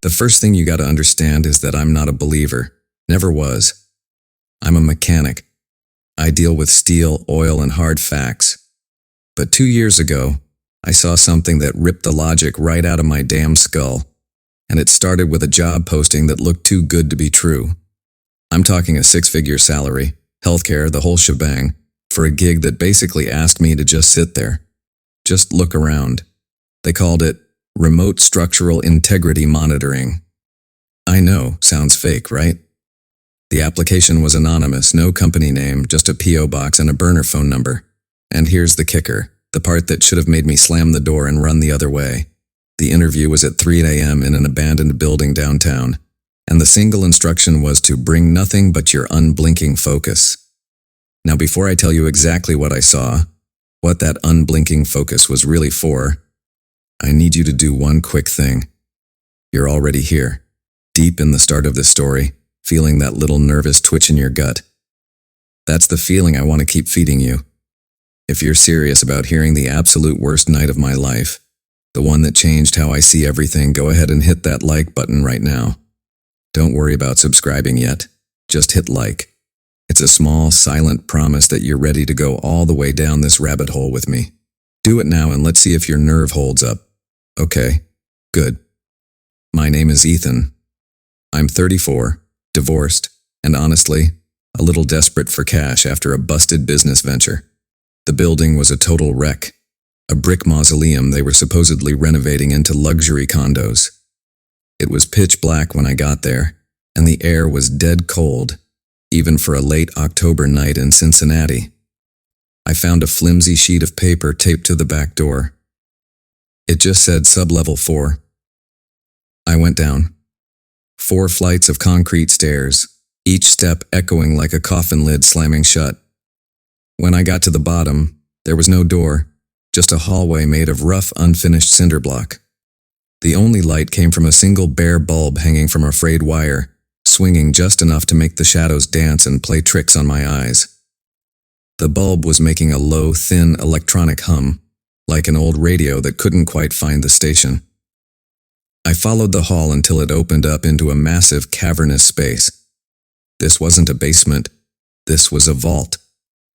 The first thing you gotta understand is that I'm not a believer. Never was. I'm a mechanic. I deal with steel, oil, and hard facts. But 2 years ago, I saw something that ripped the logic right out of my damn skull. And it started with a job posting that looked too good to be true. I'm talking a 6-figure salary, healthcare, the whole shebang, for a gig that basically asked me to just sit there. Just look around. They called it Remote Structural Integrity Monitoring. I know, sounds fake, right? The application was anonymous, no company name, just a P.O. box and a burner phone number. And here's the kicker, the part that should have made me slam the door and run the other way. The interview was at 3 a.m. in an abandoned building downtown, and the single instruction was to bring nothing but your unblinking focus. Now, before I tell you exactly what I saw, what that unblinking focus was really for, I need you to do one quick thing. You're already here, deep in the start of this story, feeling that little nervous twitch in your gut. That's the feeling I want to keep feeding you. If you're serious about hearing the absolute worst night of my life, the one that changed how I see everything, go ahead and hit that like button right now. Don't worry about subscribing yet. Just hit like. It's a small, silent promise that you're ready to go all the way down this rabbit hole with me. Do it now and let's see if your nerve holds up. Okay, good. My name is Ethan. I'm 34, divorced, and honestly, a little desperate for cash after a busted business venture. The building was a total wreck. A brick mausoleum they were supposedly renovating into luxury condos. It was pitch black when I got there, and the air was dead cold, even for a late October night in Cincinnati. I found a flimsy sheet of paper taped to the back door. It just said Sublevel 4. I went down. 4 flights of concrete stairs, each step echoing like a coffin lid slamming shut. When I got to the bottom, there was no door, just a hallway made of rough, unfinished cinder block. The only light came from a single bare bulb hanging from a frayed wire, swinging just enough to make the shadows dance and play tricks on my eyes. The bulb was making a low, thin electronic hum, like an old radio that couldn't quite find the station. I followed the hall until it opened up into a massive, cavernous space. This wasn't a basement. This was a vault.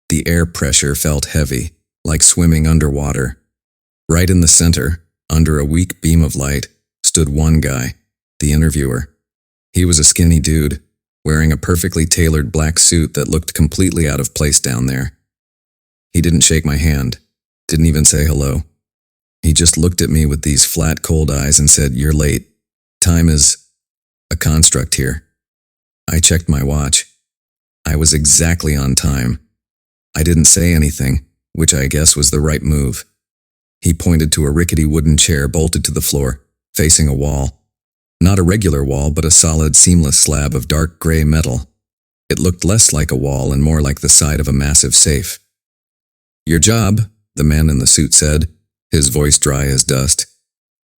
The air pressure felt heavy, like swimming underwater. Right in the center, under a weak beam of light, stood one guy, the interviewer. He was a skinny dude, wearing a perfectly tailored black suit that looked completely out of place down there. He didn't shake my hand, didn't even say hello. He just looked at me with these flat, cold eyes and said, "You're late. Time is a construct here." I checked my watch. I was exactly on time. I didn't say anything, which I guess was the right move. He pointed to a rickety wooden chair bolted to the floor, facing a wall. Not a regular wall, but a solid, seamless slab of dark gray metal. It looked less like a wall and more like the side of a massive safe. "Your job," the man in the suit said, his voice dry as dust,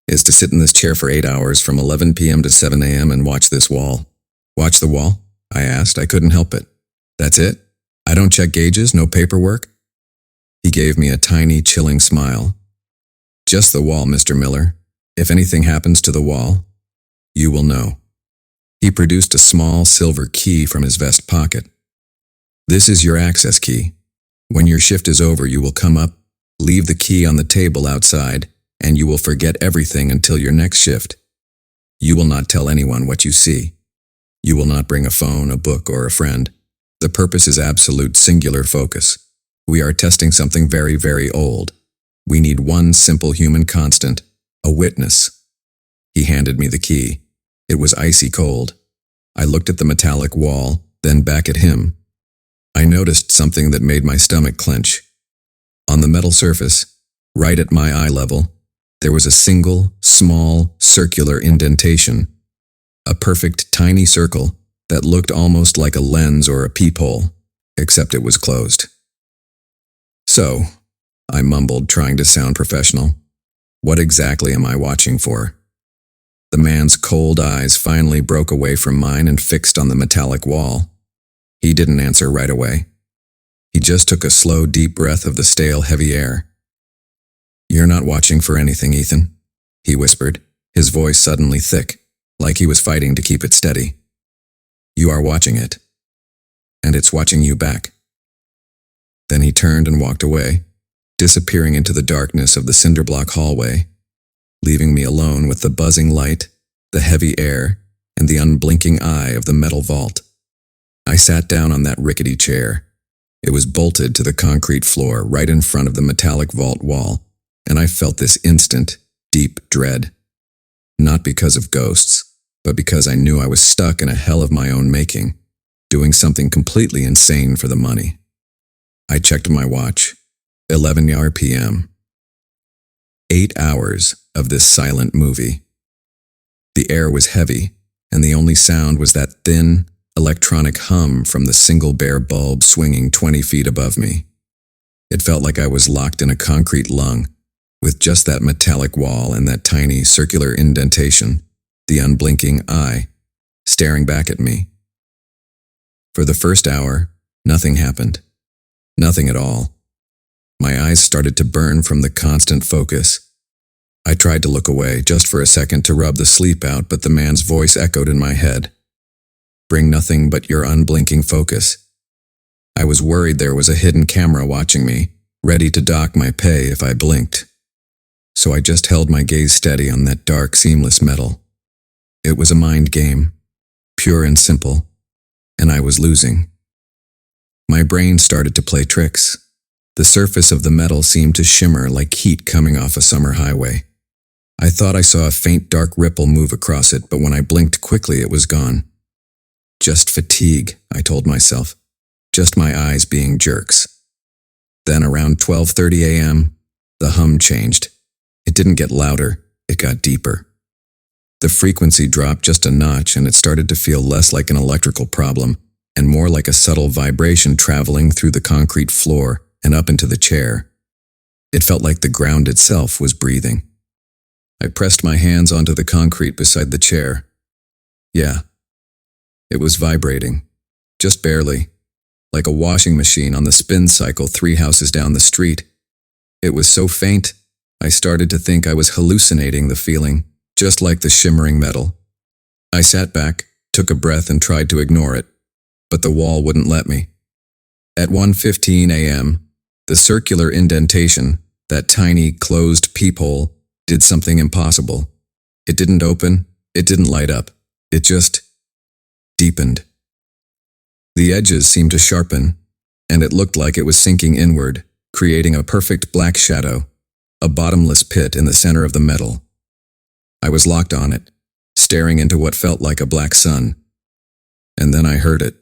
"is to sit in this chair for 8 hours from 11 p.m. to 7 a.m. and watch this wall." "Watch the wall?" I asked. I couldn't help it. "That's it? I don't check gauges, no paperwork?" He gave me a tiny, chilling smile. "Just the wall, Mr. Miller. If anything happens to the wall, you will know." He produced a small silver key from his vest pocket. "This is your access key. When your shift is over, you will come up, leave the key on the table outside, and you will forget everything until your next shift. You will not tell anyone what you see. You will not bring a phone, a book, or a friend. The purpose is absolute singular focus. We are testing something very, very old. We need one simple human constant, a witness." He handed me the key. It was icy cold. I looked at the metallic wall, then back at him. I noticed something that made my stomach clench. On the metal surface, right at my eye level, there was a single, small, circular indentation. A perfect, tiny circle that looked almost like a lens or a peephole, except it was closed. "So," I mumbled, trying to sound professional, "what exactly am I watching for?" The man's cold eyes finally broke away from mine and fixed on the metallic wall. He didn't answer right away. He just took a slow, deep breath of the stale, heavy air. "You're not watching for anything, Ethan," he whispered, his voice suddenly thick, like he was fighting to keep it steady. You are watching it, and it's watching you back. Then he turned and walked away, disappearing into the darkness of the cinderblock hallway, leaving me alone with the buzzing light, the heavy air, and the unblinking eye of the metal vault. I sat down on that rickety chair. It was bolted to the concrete floor right in front of the metallic vault wall, and I felt this instant, deep dread. Not because of ghosts, but because I knew I was stuck in a hell of my own making, doing something completely insane for the money. I checked my watch. 11 p.m. 8 hours of this silent movie. The air was heavy, and the only sound was that thin, electronic hum from the single bare bulb swinging 20 feet above me. It felt like I was locked in a concrete lung, with just that metallic wall and that tiny circular indentation, the unblinking eye, staring back at me. For the first hour, nothing happened. Nothing at all. My eyes started to burn from the constant focus. I tried to look away just for a second to rub the sleep out, but the man's voice echoed in my head. Bring nothing but your unblinking focus. I was worried there was a hidden camera watching me, ready to dock my pay if I blinked. So I just held my gaze steady on that dark, seamless metal. It was a mind game, pure and simple, and I was losing. My brain started to play tricks. The surface of the metal seemed to shimmer like heat coming off a summer highway. I thought I saw a faint dark ripple move across it, but when I blinked quickly, it was gone. Just fatigue, I told myself. Just my eyes being jerks. Then around 12:30 a.m., the hum changed. It didn't get louder, it got deeper. The frequency dropped just a notch, and it started to feel less like an electrical problem and more like a subtle vibration traveling through the concrete floor and up into the chair. It felt like the ground itself was breathing. I pressed my hands onto the concrete beside the chair. Yeah, it was vibrating, just barely, like a washing machine on the spin cycle 3 houses down the street. It was so faint, I started to think I was hallucinating the feeling, just like the shimmering metal. I sat back, took a breath and tried to ignore it, but the wall wouldn't let me. At 1:15 a.m., the circular indentation, that tiny, closed peephole, did something impossible. It didn't open, it didn't light up, it just deepened. The edges seemed to sharpen, and it looked like it was sinking inward, creating a perfect black shadow, a bottomless pit in the center of the metal. I was locked on it, staring into what felt like a black sun. And then I heard it.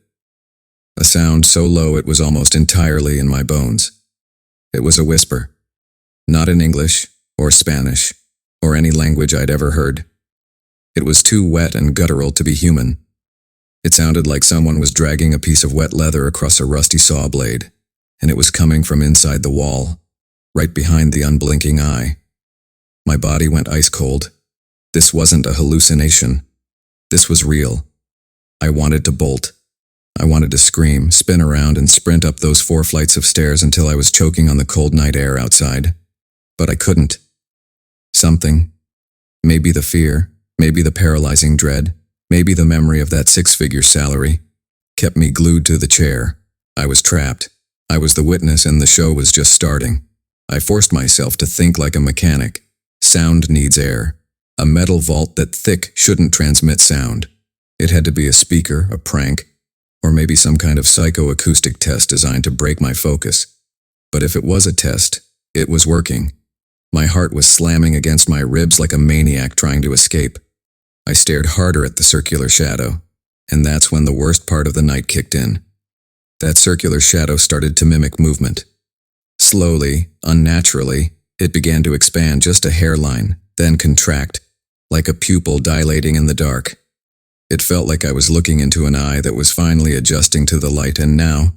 A sound so low it was almost entirely in my bones. It was a whisper. Not in English, or Spanish, or any language I'd ever heard. It was too wet and guttural to be human. It sounded like someone was dragging a piece of wet leather across a rusty saw blade, and it was coming from inside the wall, right behind the unblinking eye. My body went ice cold. This wasn't a hallucination. This was real. I wanted to bolt. I wanted to scream, spin around, and sprint up those 4 flights of stairs until I was choking on the cold night air outside. But I couldn't. Something, maybe the fear, maybe the paralyzing dread, maybe the memory of that 6-figure salary, kept me glued to the chair. I was trapped. I was the witness and the show was just starting. I forced myself to think like a mechanic. Sound needs air. A metal vault that thick shouldn't transmit sound. It had to be a speaker, a prank, or maybe some kind of psychoacoustic test designed to break my focus. But if it was a test, it was working. My heart was slamming against my ribs like a maniac trying to escape. I stared harder at the circular shadow, and that's when the worst part of the night kicked in. That circular shadow started to mimic movement. Slowly, unnaturally, it began to expand just a hairline, then contract, like a pupil dilating in the dark. It felt like I was looking into an eye that was finally adjusting to the light, and now,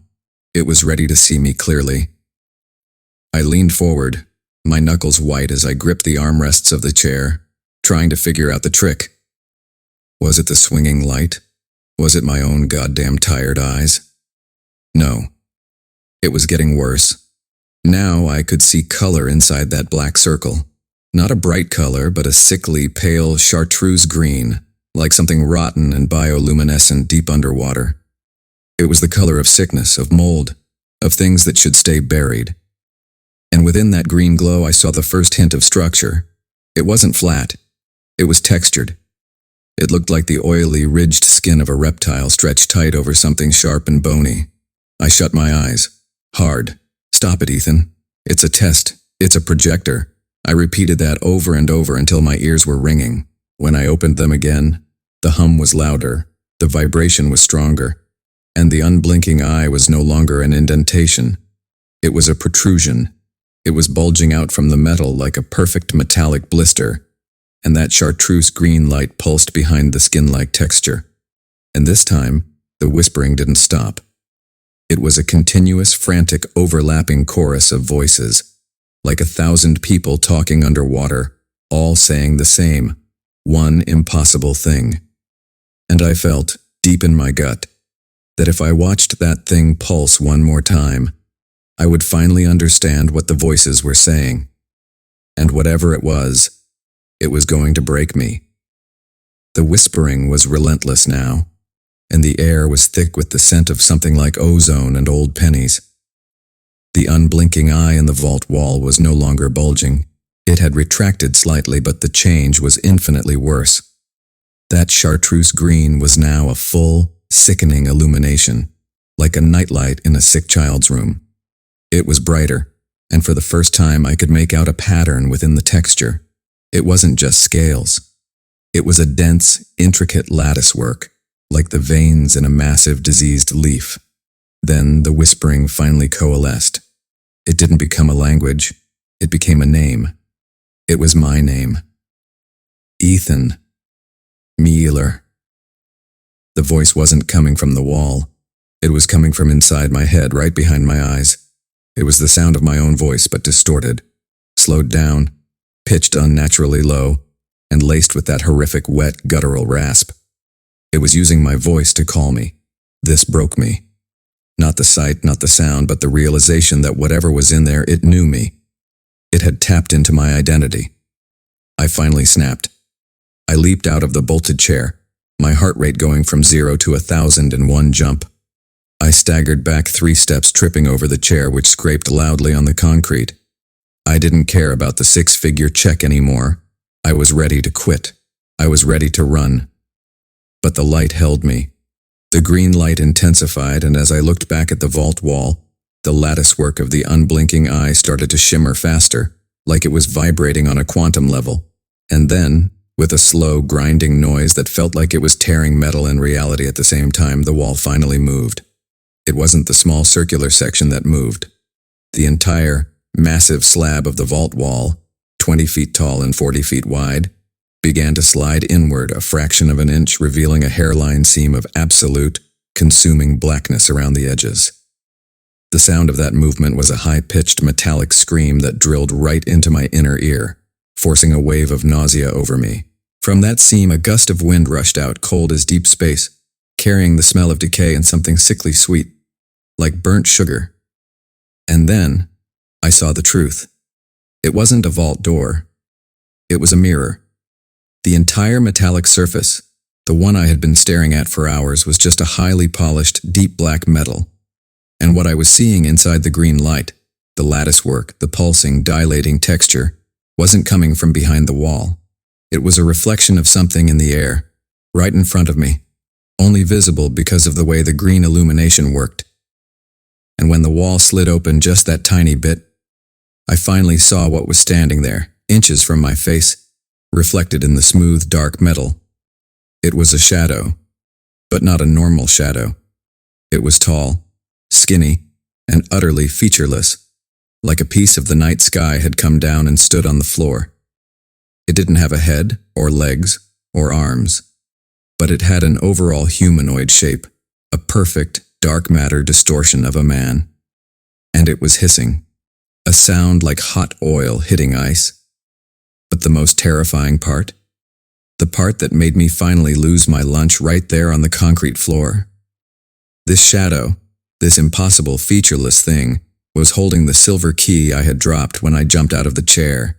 it was ready to see me clearly. I leaned forward, my knuckles white as I gripped the armrests of the chair, trying to figure out the trick. Was it the swinging light? Was it my own goddamn tired eyes? No. It was getting worse. Now I could see color inside that black circle. Not a bright color, but a sickly, pale chartreuse green, like something rotten and bioluminescent deep underwater. It was the color of sickness, of mold, of things that should stay buried. And within that green glow I saw the first hint of structure. It wasn't flat. It was textured. It looked like the oily, ridged skin of a reptile stretched tight over something sharp and bony. I shut my eyes. Hard. Stop it, Ethan. It's a test. It's a projector. I repeated that over and over until my ears were ringing. When I opened them again, the hum was louder, the vibration was stronger, and the unblinking eye was no longer an indentation. It was a protrusion. It was bulging out from the metal like a perfect metallic blister, and that chartreuse green light pulsed behind the skin-like texture. And this time, the whispering didn't stop. It was a continuous, frantic, overlapping chorus of voices, like 1,000 people talking underwater, all saying the same, one impossible thing. And I felt, deep in my gut, that if I watched that thing pulse one more time, I would finally understand what the voices were saying. And whatever it was going to break me. The whispering was relentless now, and the air was thick with the scent of something like ozone and old pennies. The unblinking eye in the vault wall was no longer bulging. It had retracted slightly, but the change was infinitely worse. That chartreuse green was now a full, sickening illumination, like a nightlight in a sick child's room. It was brighter, and for the first time I could make out a pattern within the texture. It wasn't just scales. It was a dense, intricate latticework, like the veins in a massive, diseased leaf. Then the whispering finally coalesced. It didn't become a language. It became a name. It was my name. Ethan. Mueller. The voice wasn't coming from the wall. It was coming from inside my head, right behind my eyes. It was the sound of my own voice, but distorted, slowed down, pitched unnaturally low, and laced with that horrific, wet, guttural rasp. It was using my voice to call me. This broke me. Not the sight, not the sound, but the realization that whatever was in there, it knew me. It had tapped into my identity. I finally snapped. I leaped out of the bolted chair, my heart rate going from 0 to 1,000 in one jump. I staggered back 3 steps, tripping over the chair, which scraped loudly on the concrete. I didn't care about the 6-figure check anymore. I was ready to quit. I was ready to run. But the light held me. The green light intensified, and as I looked back at the vault wall, the latticework of the unblinking eye started to shimmer faster, like it was vibrating on a quantum level. And then, with a slow, grinding noise that felt like it was tearing metal and reality at the same time, the wall finally moved. It wasn't the small circular section that moved. The entire, massive slab of the vault wall, 20 feet tall and 40 feet wide, began to slide inward a fraction of an inch, revealing a hairline seam of absolute, consuming blackness around the edges. The sound of that movement was a high-pitched metallic scream that drilled right into my inner ear, forcing a wave of nausea over me. From that seam, a gust of wind rushed out, cold as deep space, carrying the smell of decay and something sickly sweet, like burnt sugar. And then, I saw the truth. It wasn't a vault door. It was a mirror. The entire metallic surface, the one I had been staring at for hours, was just a highly polished, deep black metal. And what I was seeing inside the green light, the latticework, the pulsing, dilating texture, wasn't coming from behind the wall. It was a reflection of something in the air, right in front of me, only visible because of the way the green illumination worked. And when the wall slid open just that tiny bit, I finally saw what was standing there, inches from my face, reflected in the smooth, dark metal. It was a shadow, but not a normal shadow. It was tall, skinny, and utterly featureless, like a piece of the night sky had come down and stood on the floor. It didn't have a head, or legs, or arms, but it had an overall humanoid shape, a perfect, dark matter distortion of a man. And it was hissing, a sound like hot oil hitting ice. But the most terrifying part? The part that made me finally lose my lunch right there on the concrete floor. This shadow, this impossible featureless thing, was holding the silver key I had dropped when I jumped out of the chair.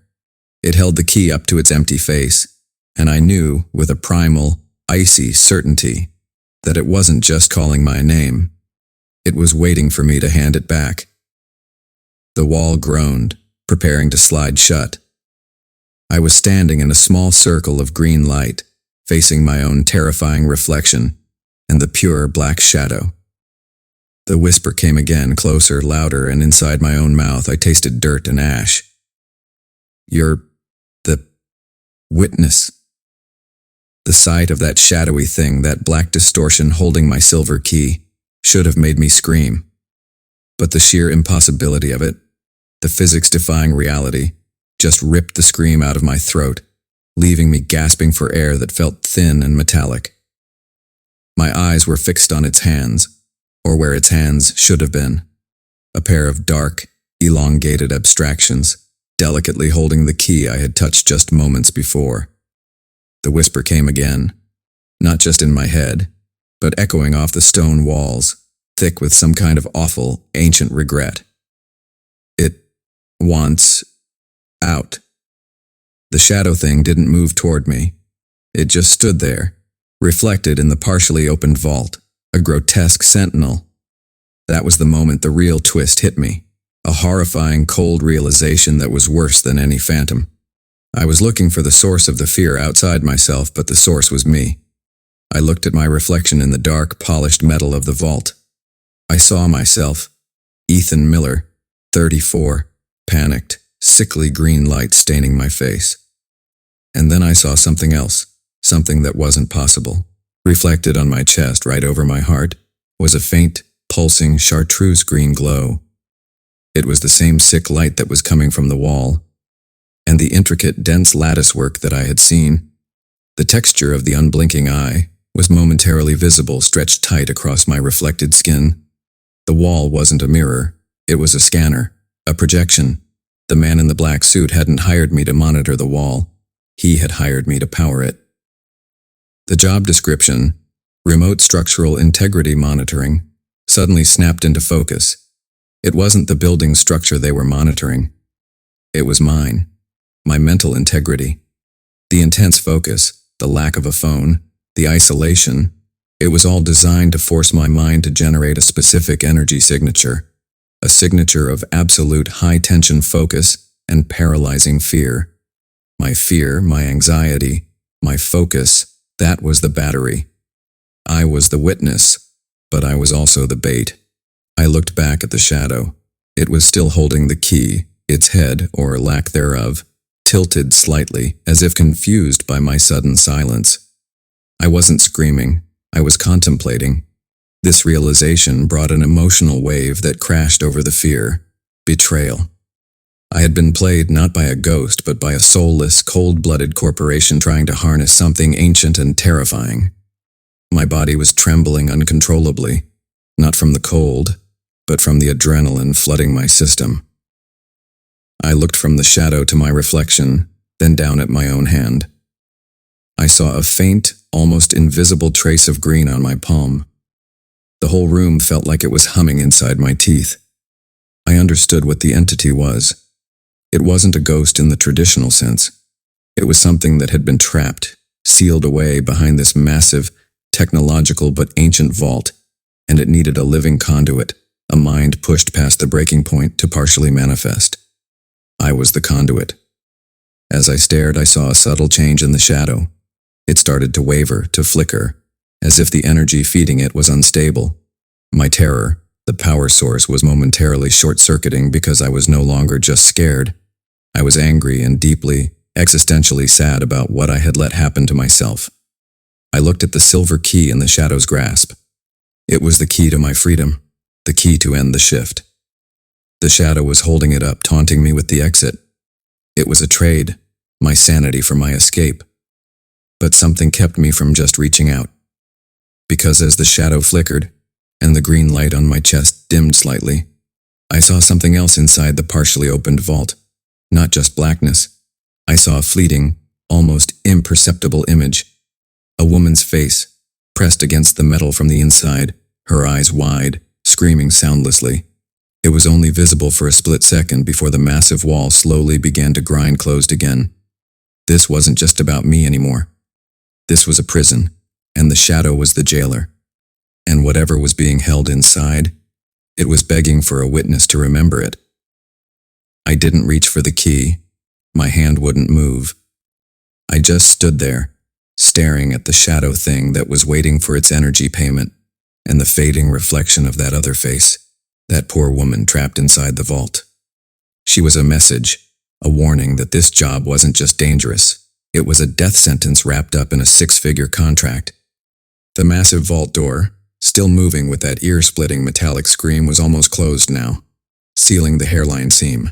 It held the key up to its empty face, and I knew, with a primal, icy certainty that it wasn't just calling my name. It was waiting for me to hand it back. The wall groaned, preparing to slide shut. I was standing in a small circle of green light, facing my own terrifying reflection and the pure black shadow. The whisper came again, closer, louder, and inside my own mouth I tasted dirt and ash. "You're the witness." The sight of that shadowy thing, that black distortion holding my silver key, should have made me scream. But the sheer impossibility of it, the physics-defying reality, just ripped the scream out of my throat, leaving me gasping for air that felt thin and metallic. My eyes were fixed on its hands, or where its hands should have been, a pair of dark, elongated abstractions, delicately holding the key I had touched just moments before. The whisper came again, not just in my head, but echoing off the stone walls, thick with some kind of awful, ancient regret. "It wants out." The shadow thing didn't move toward me. It just stood there, reflected in the partially opened vault, a grotesque sentinel. That was the moment the real twist hit me, a horrifying, cold realization that was worse than any phantom. I was looking for the source of the fear outside myself, but the source was me. I looked at my reflection in the dark, polished metal of the vault. I saw myself, Ethan Miller, 34, panicked, sickly green light staining my face. And then I saw something else, something that wasn't possible. Reflected on my chest, right over my heart, was a faint, pulsing chartreuse green glow. It was the same sick light that was coming from the wall, and the intricate, dense latticework that I had seen. The texture of the unblinking eye was momentarily visible, stretched tight across my reflected skin. The wall wasn't a mirror, it was a scanner, a projection. The man in the black suit hadn't hired me to monitor the wall. He had hired me to power it. The job description, remote structural integrity monitoring, suddenly snapped into focus. It wasn't the building structure they were monitoring. It was mine, my mental integrity. The intense focus, the lack of a phone, the isolation, it was all designed to force my mind to generate a specific energy signature, a signature of absolute high-tension focus and paralyzing fear. My fear, my anxiety, my focus, that was the battery. I was the witness, but I was also the bait. I looked back at the shadow. It was still holding the key, its head, or lack thereof, tilted slightly, as if confused by my sudden silence. I wasn't screaming, I was contemplating. This realization brought an emotional wave that crashed over the fear, betrayal. I had been played not by a ghost, but by a soulless, cold-blooded corporation trying to harness something ancient and terrifying. My body was trembling uncontrollably, not from the cold, but from the adrenaline flooding my system. I looked from the shadow to my reflection, then down at my own hand. I saw a faint, almost invisible trace of green on my palm. The whole room felt like it was humming inside my teeth. I understood what the entity was. It wasn't a ghost in the traditional sense. It was something that had been trapped, sealed away behind this massive, technological but ancient vault, and it needed a living conduit, a mind pushed past the breaking point to partially manifest. I was the conduit. As I stared, I saw a subtle change in the shadow. It started to waver, to flicker, as if the energy feeding it was unstable. My terror, the power source, was momentarily short-circuiting because I was no longer just scared. I was angry and deeply, existentially sad about what I had let happen to myself. I looked at the silver key in the shadow's grasp. It was the key to my freedom, the key to end the shift. The shadow was holding it up, taunting me with the exit. It was a trade, my sanity for my escape. But something kept me from just reaching out. Because as the shadow flickered, and the green light on my chest dimmed slightly, I saw something else inside the partially opened vault. Not just blackness. I saw a fleeting, almost imperceptible image. A woman's face, pressed against the metal from the inside, her eyes wide, screaming soundlessly. It was only visible for a split second before the massive wall slowly began to grind closed again. This wasn't just about me anymore. This was a prison, and the shadow was the jailer. And whatever was being held inside, it was begging for a witness to remember it. I didn't reach for the key. My hand wouldn't move. I just stood there, staring at the shadow thing that was waiting for its energy payment, and the fading reflection of that other face, that poor woman trapped inside the vault. She was a message, a warning that this job wasn't just dangerous. It was a death sentence wrapped up in a 6-figure contract. The massive vault door, still moving with that ear-splitting metallic scream, was almost closed now, sealing the hairline seam.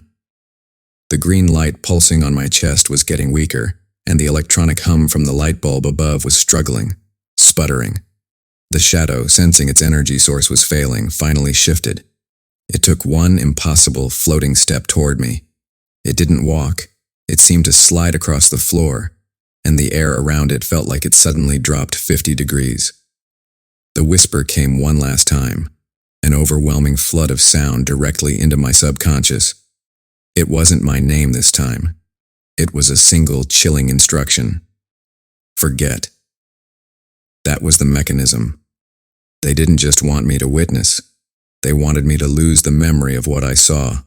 The green light pulsing on my chest was getting weaker, and the electronic hum from the light bulb above was struggling, sputtering. The shadow, sensing its energy source was failing, finally shifted. It took one impossible floating step toward me. It didn't walk. It seemed to slide across the floor, and the air around it felt like it suddenly dropped 50 degrees. The whisper came one last time, an overwhelming flood of sound directly into my subconscious. It wasn't my name this time. It was a single chilling instruction. Forget. That was the mechanism. They didn't just want me to witness. They wanted me to lose the memory of what I saw,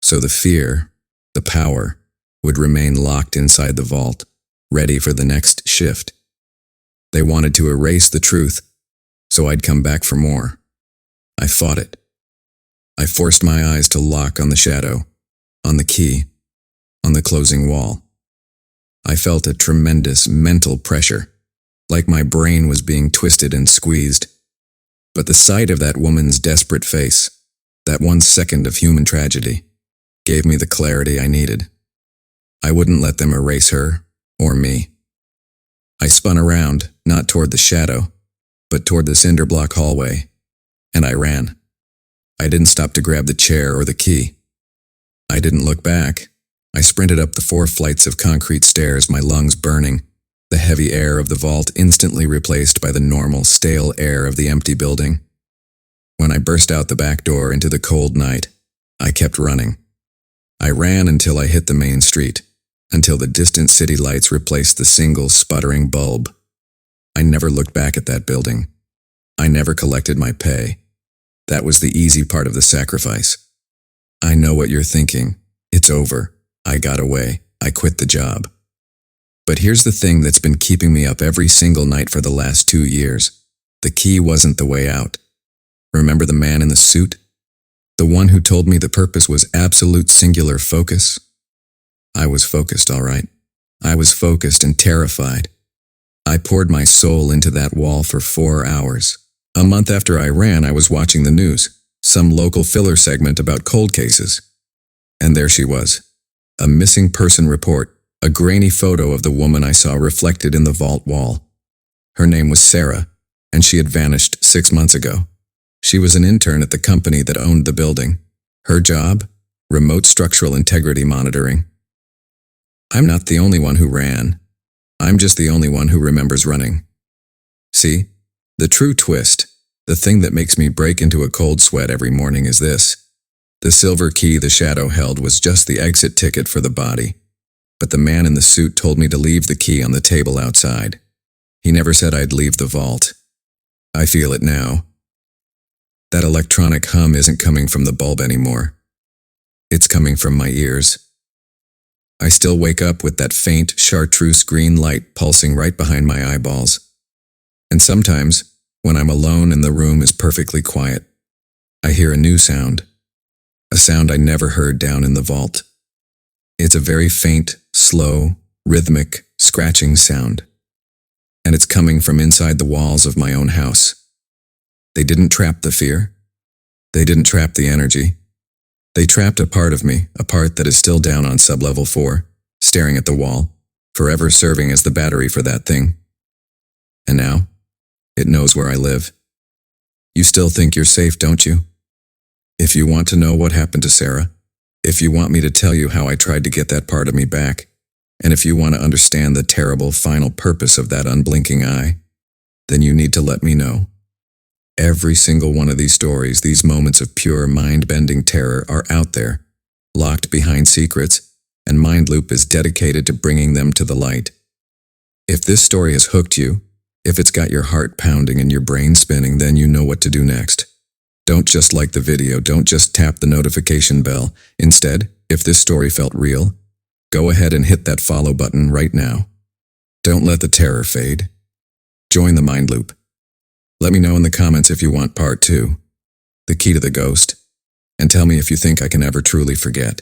so the fear, the power, would remain locked inside the vault, ready for the next shift. They wanted to erase the truth, so I'd come back for more. I fought it. I forced my eyes to lock on the shadow, on the key, on the closing wall. I felt a tremendous mental pressure, like my brain was being twisted and squeezed. But the sight of that woman's desperate face, that 1 second of human tragedy, gave me the clarity I needed. I wouldn't let them erase her, or me. I spun around, not toward the shadow, but toward the cinder block hallway, and I ran. I didn't stop to grab the chair or the key. I didn't look back. I sprinted up the 4 flights of concrete stairs, my lungs burning, the heavy air of the vault instantly replaced by the normal, stale air of the empty building. When I burst out the back door into the cold night, I kept running. I ran until I hit the main street, until the distant city lights replaced the single sputtering bulb. I never looked back at that building. I never collected my pay. That was the easy part of the sacrifice. I know what you're thinking. It's over. I got away. I quit the job. But here's the thing that's been keeping me up every single night for the last 2 years. The key wasn't the way out. Remember the man in the suit? The one who told me the purpose was absolute singular focus? I was focused, all right. I was focused and terrified. I poured my soul into that wall for 4 hours. A month after I ran, I was watching the news, some local filler segment about cold cases. And there she was, a missing person report. A grainy photo of the woman I saw reflected in the vault wall. Her name was Sarah, and she had vanished 6 months ago. She was an intern at the company that owned the building. Her job? Remote structural integrity monitoring. I'm not the only one who ran. I'm just the only one who remembers running. See, the true twist, the thing that makes me break into a cold sweat every morning is this. The silver key the shadow held was just the exit ticket for the body. But the man in the suit told me to leave the key on the table outside. He never said I'd leave the vault. I feel it now. That electronic hum isn't coming from the bulb anymore. It's coming from my ears. I still wake up with that faint, chartreuse green light pulsing right behind my eyeballs. And sometimes, when I'm alone and the room is perfectly quiet, I hear a new sound. A sound I never heard down in the vault. It's a very faint, slow, rhythmic, scratching sound. And it's coming from inside the walls of my own house. They didn't trap the fear. They didn't trap the energy. They trapped a part of me, a part that is still down on sublevel 4, staring at the wall, forever serving as the battery for that thing. And now, it knows where I live. You still think you're safe, don't you? If you want to know what happened to Sarah, if you want me to tell you how I tried to get that part of me back, and if you want to understand the terrible final purpose of that unblinking eye, then you need to let me know. Every single one of these stories, these moments of pure mind-bending terror are out there, locked behind secrets, and MindLoop is dedicated to bringing them to the light. If this story has hooked you, If it's got your heart pounding and your brain spinning, then you know what to do next. Don't just like the video, don't just tap the notification bell. Instead, if this story felt real, go ahead and hit that follow button right now. Don't let the terror fade. Join the Mind Loop. Let me know in the comments if you want part 2, the key to the ghost, and tell me if you think I can ever truly forget.